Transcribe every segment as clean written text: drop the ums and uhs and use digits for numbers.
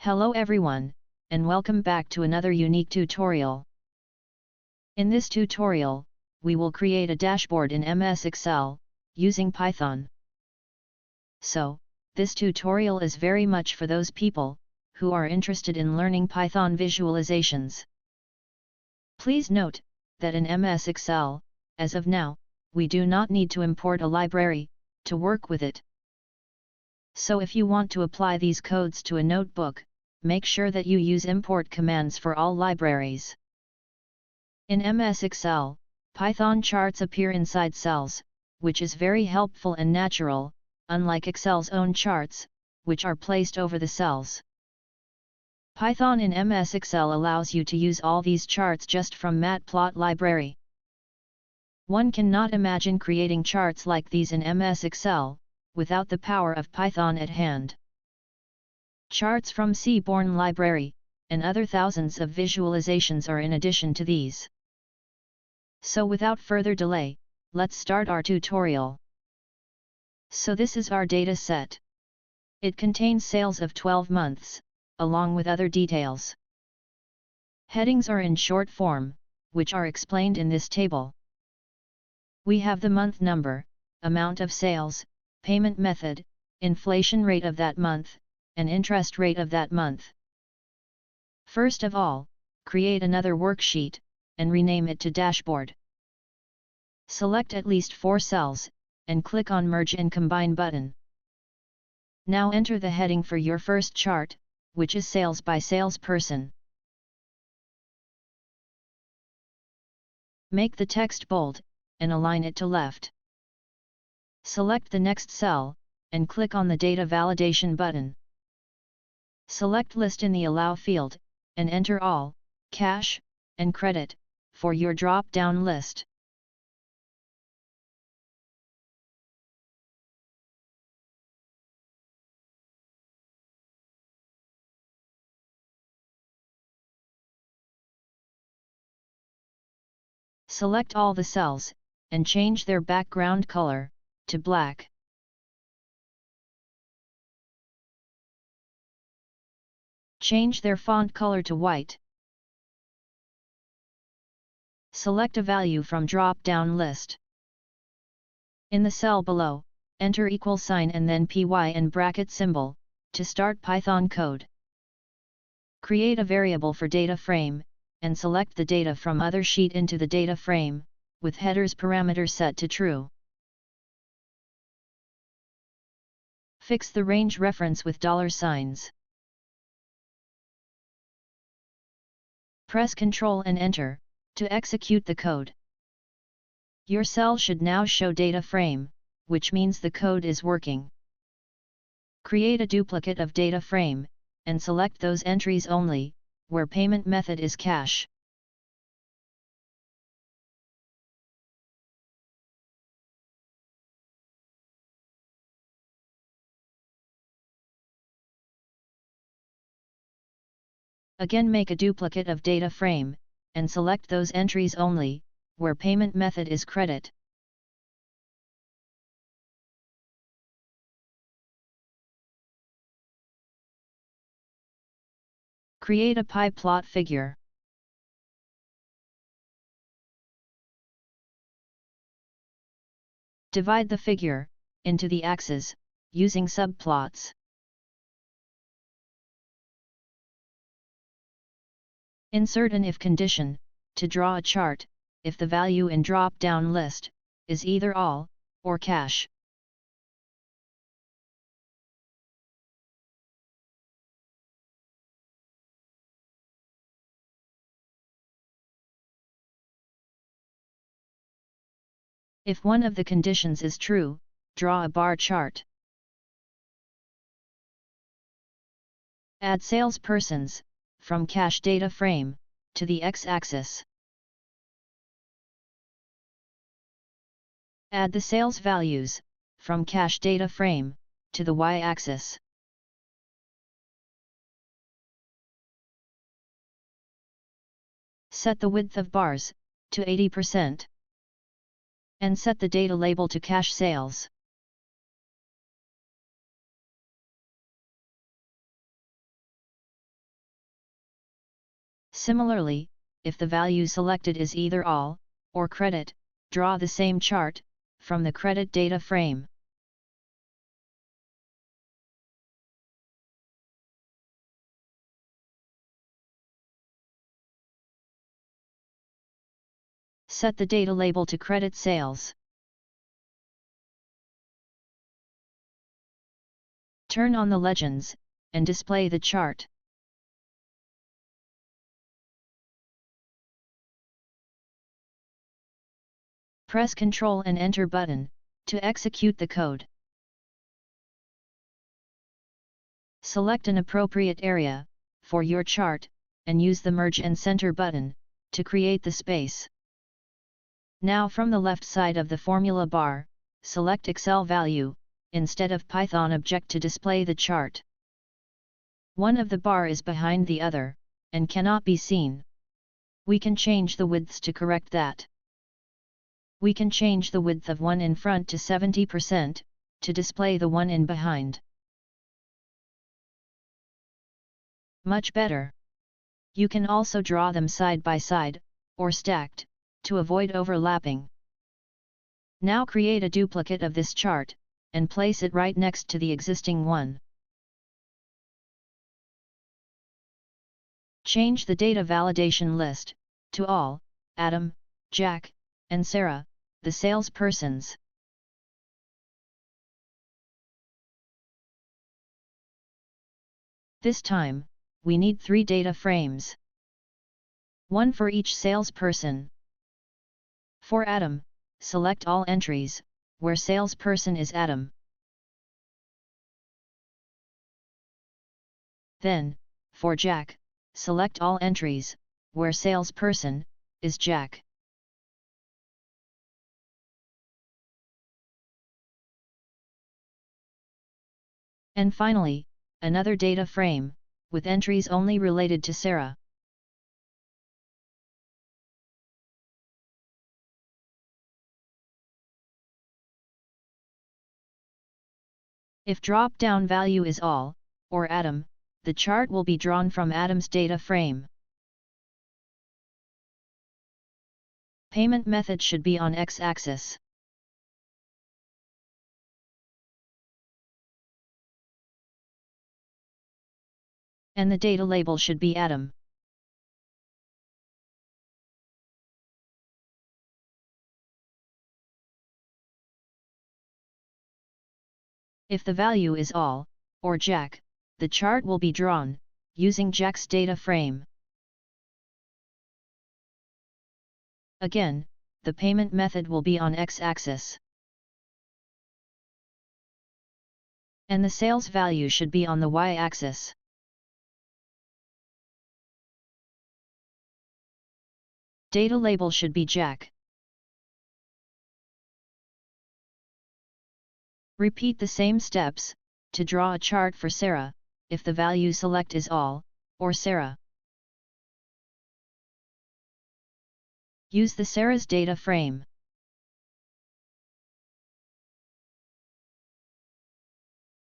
Hello everyone, and welcome back to another unique tutorial. In this tutorial, we will create a dashboard in MS Excel, using Python. So, this tutorial is very much for those people who are interested in learning Python visualizations. Please note that in MS Excel, as of now, we do not need to import a library to work with it. So if you want to apply these codes to a notebook, make sure that you use import commands for all libraries. In MS Excel, Python charts appear inside cells, which is very helpful and natural, unlike Excel's own charts, which are placed over the cells. Python in MS Excel allows you to use all these charts just from Matplotlib library. One cannot imagine creating charts like these in MS Excel, without the power of Python at hand. Charts from Seaborn library, and other thousands of visualizations are in addition to these. So without further delay, let's start our tutorial. So this is our data set. It contains sales of 12 months, along with other details. Headings are in short form, which are explained in this table. We have the month number, amount of sales, payment method, inflation rate of that month, and interest rate of that month. First of all, create another worksheet, and rename it to Dashboard. Select at least 4 cells, and click on Merge and Combine button. Now enter the heading for your first chart, which is Sales by Salesperson. Make the text bold, and align it to left. Select the next cell, and click on the Data Validation button. Select List in the Allow field, and enter all, cash, and credit, for your drop-down list. Select all the cells, and change their background color to black. Change their font color to white. Select a value from drop-down list. In the cell below, enter = and then py and bracket symbol, to start Python code. Create a variable for data frame, and select the data from other sheet into the data frame, with headers parameter set to true. Fix the range reference with $signs. Press Ctrl and Enter, to execute the code. Your cell should now show data frame, which means the code is working. Create a duplicate of data frame, and select those entries only, where payment method is cash. Again make a duplicate of data frame, and select those entries only, where payment method is credit. Create a pie plot figure. Divide the figure into the axes, using subplots. Insert an if condition, to draw a chart, if the value in drop-down list is either all, or cash. If one of the conditions is true, draw a bar chart. Add salespersons, from cash data frame, to the x-axis. Add the sales values, from cash data frame, to the y-axis. Set the width of bars, to 80%. And set the data label to cash sales. Similarly, if the value selected is either all, or credit, draw the same chart, from the credit data frame. Set the data label to credit sales. Turn on the legends, and display the chart. Press Ctrl and Enter button, to execute the code. Select an appropriate area, for your chart, and use the Merge and Center button, to create the space. Now from the left side of the formula bar, select Excel value, instead of Python object to display the chart. One of the bar is behind the other, and cannot be seen. We can change the widths to correct that. We can change the width of one in front to 70%, to display the one in behind. Much better. You can also draw them side by side, or stacked, to avoid overlapping. Now create a duplicate of this chart, and place it right next to the existing one. Change the data validation list, to all, Adam, Jack, and Sarah, the salespersons. This time, we need 3 data frames. One for each salesperson. For Adam, select all entries, where salesperson is Adam. Then, for Jack, select all entries, where salesperson is Jack. And finally, another data frame, with entries only related to Sarah. If drop-down value is all, or Adam, the chart will be drawn from Adam's data frame. Payment method should be on X-axis. And the data label should be Adam. If the value is all, or Jack, the chart will be drawn, using Jack's data frame. Again, the payment method will be on X-axis. And the sales value should be on the Y-axis. Data label should be Jack. Repeat the same steps, to draw a chart for Sarah, if the value select is all, or Sarah. Use the Sarah's data frame.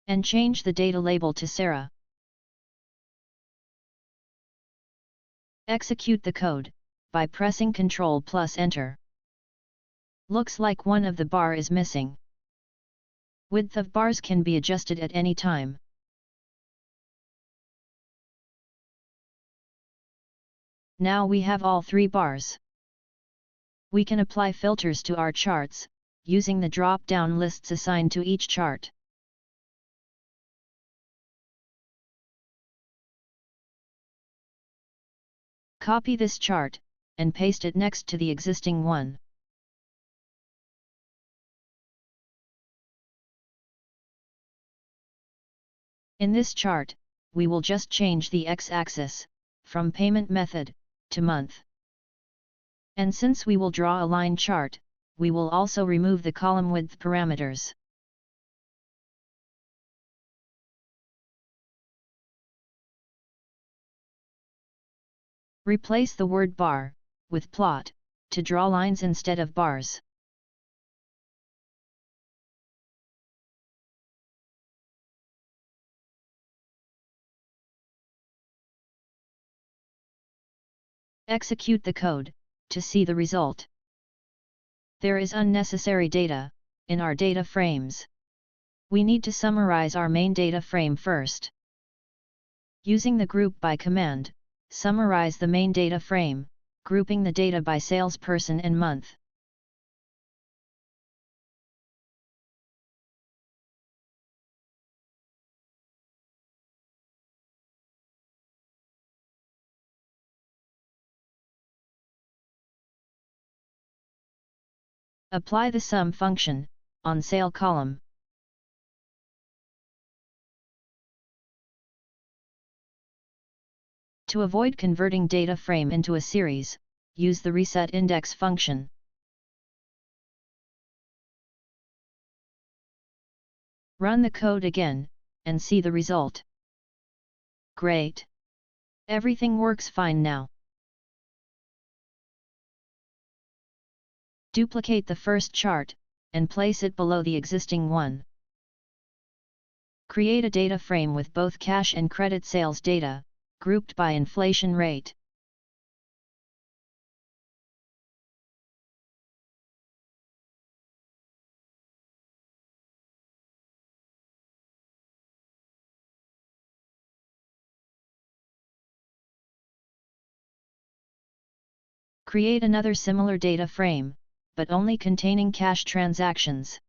And change the data label to Sarah. Execute the code, by pressing Ctrl plus Enter. Looks like one of the bar is missing. Width of bars can be adjusted at any time. Now we have all 3 bars. We can apply filters to our charts, using the drop-down lists assigned to each chart. Copy this chart, and paste it next to the existing one. In this chart, we will just change the X-axis, from payment method, to month. And since we will draw a line chart, we will also remove the column width parameters. Replace the word bar, with plot, to draw lines instead of bars. Execute the code, to see the result. There is unnecessary data in our data frames. We need to summarize our main data frame first. Using the group by command, summarize the main data frame, grouping the data by salesperson and month. Apply the sum function on sale column. To avoid converting data frame into a series, use the reset index function. Run the code again, and see the result. Great! Everything works fine now. Duplicate the first chart, and place it below the existing one. Create a data frame with both cash and credit sales data, grouped by inflation rate. Create another similar data frame, but only containing cash transactions.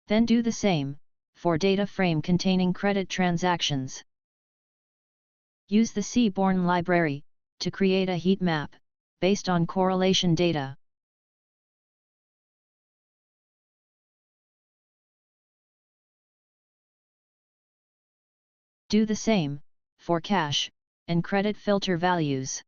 Then do the same for data frame containing credit transactions. Use the Seaborn library to create a heat map based on correlation data. Do the same for cash and credit filter values.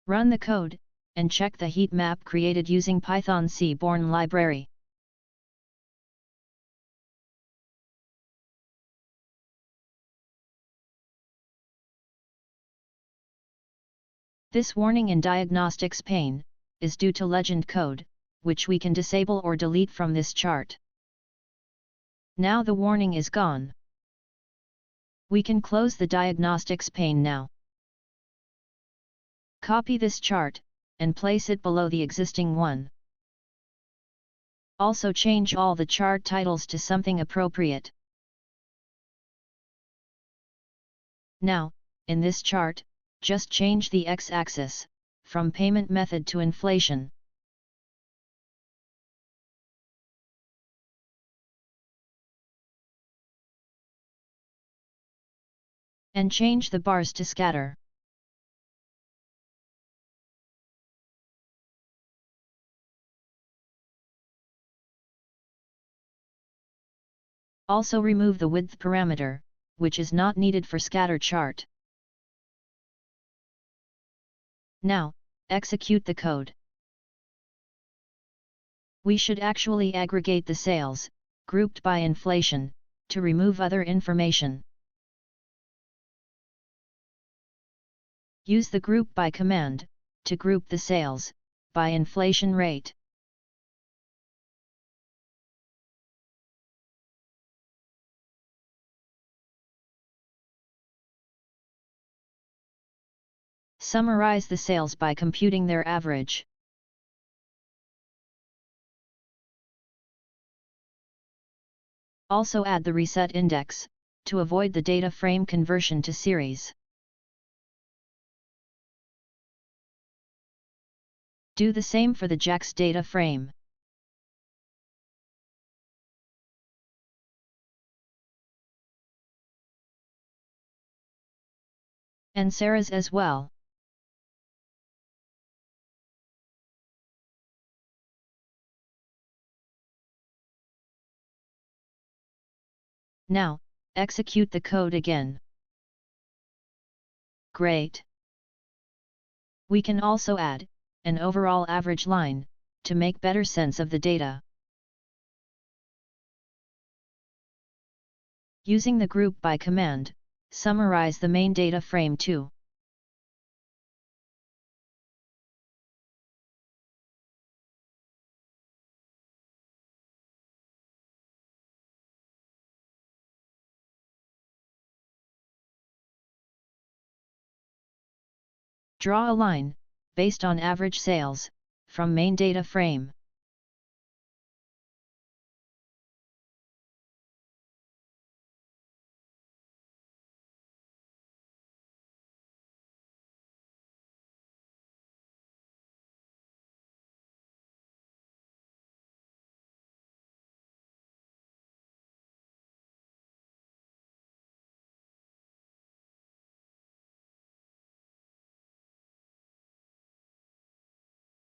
Run the code, and check the heat map created using Python Seaborn library. This warning in diagnostics pane is due to legend code, which we can disable or delete from this chart. Now the warning is gone. We can close the diagnostics pane now. Copy this chart, and place it below the existing one. Also change all the chart titles to something appropriate. Now, in this chart, just change the x-axis from payment method to inflation. And change the bars to scatter. Also remove the width parameter, which is not needed for scatter chart. Now, execute the code. We should actually aggregate the sales, grouped by inflation, to remove other information. Use the group by command, to group the sales, by inflation rate. Summarize the sales by computing their average. Also add the reset index, to avoid the data frame conversion to series. Do the same for the JAX data frame. And Sarah's as well. Now, execute the code again. Great! We can also add an overall average line, to make better sense of the data. Using the group by command, summarize the main data frame too. Draw a line, based on average sales, from main data frame.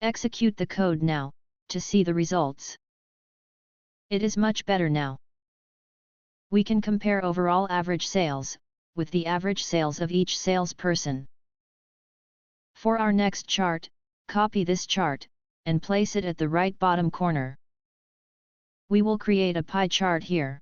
Execute the code now, to see the results. It is much better now. We can compare overall average sales, with the average sales of each salesperson. For our next chart, copy this chart, and place it at the right bottom corner. We will create a pie chart here.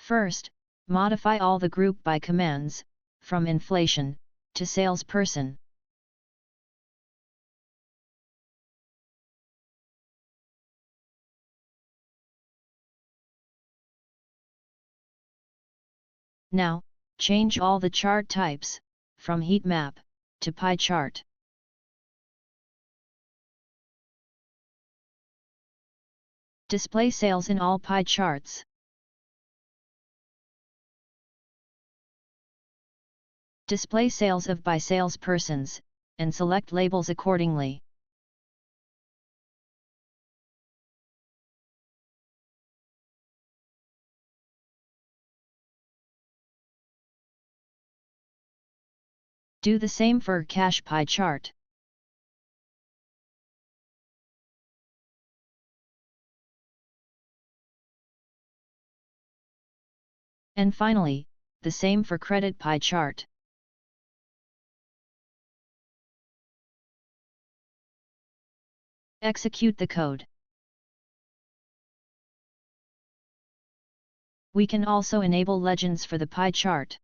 First, modify all the group by commands, from inflation, to salesperson. Now, change all the chart types, from Heatmap, to pie chart. Display sales in all pie charts. Display sales of by salespersons, and select labels accordingly. Do the same for cash pie chart. And finally, the same for credit pie chart. Execute the code. We can also enable legends for the pie chart.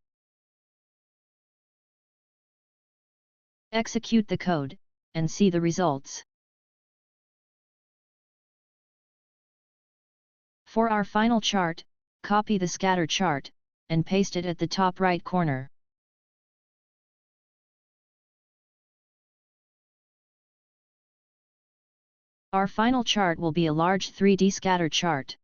Execute the code, and see the results. For our final chart, copy the scatter chart, and paste it at the top right corner. Our final chart will be a large 3D scatter chart.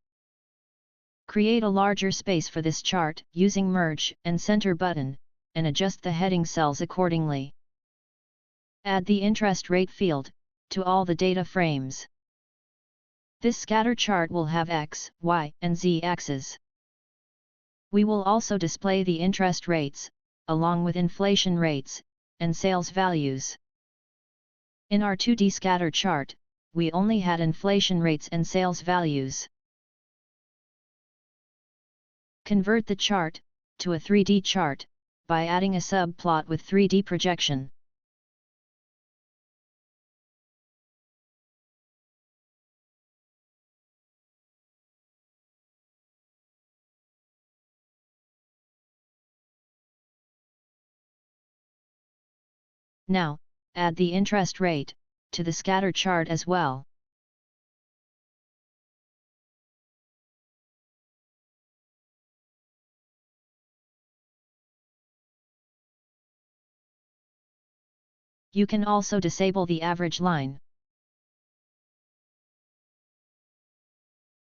Create a larger space for this chart using Merge and Center button, and adjust the heading cells accordingly. Add the interest rate field to all the data frames. This scatter chart will have X, Y, and Z axes. We will also display the interest rates, along with inflation rates, and sales values. In our 2D scatter chart, we only had inflation rates and sales values. Convert the chart to a 3D chart by adding a subplot with 3D projection. Now, add the interest rate to the scatter chart as well. You can also disable the average line.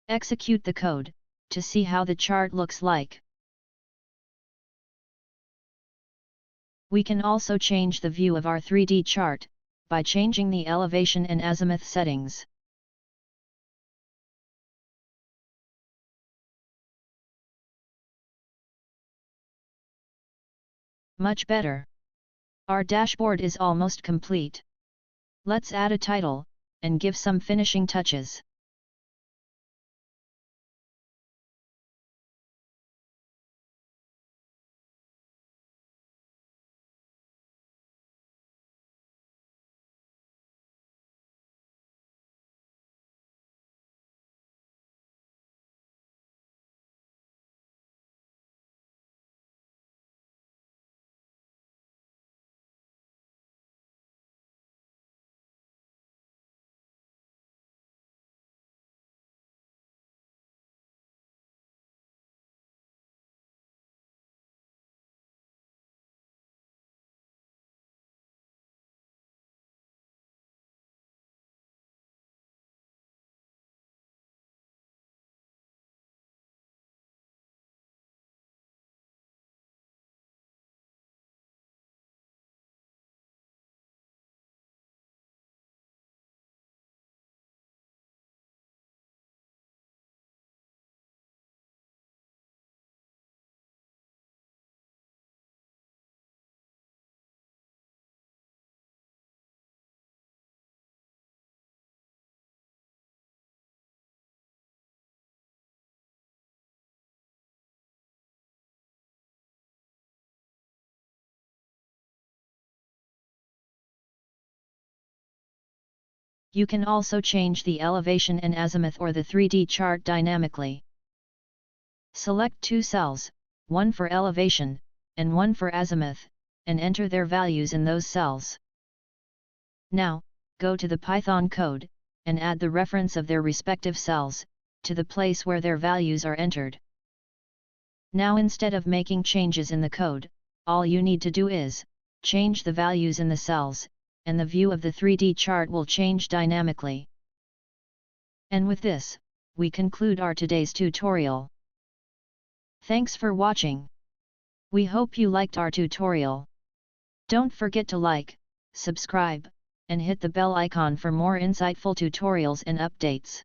Execute the code to see how the chart looks like. We can also change the view of our 3D chart by changing the elevation and azimuth settings. Much better. Our dashboard is almost complete. Let's add a title and give some finishing touches. You can also change the elevation and azimuth or the 3D chart dynamically. Select two cells, one for elevation, and one for azimuth, and enter their values in those cells. Now, go to the Python code, and add the reference of their respective cells, to the place where their values are entered. Now instead of making changes in the code, all you need to do is, change the values in the cells, and the view of the 3D chart will change dynamically. And with this, we conclude our today's tutorial. Thanks for watching. We hope you liked our tutorial. Don't forget to like, subscribe, and hit the bell icon for more insightful tutorials and updates.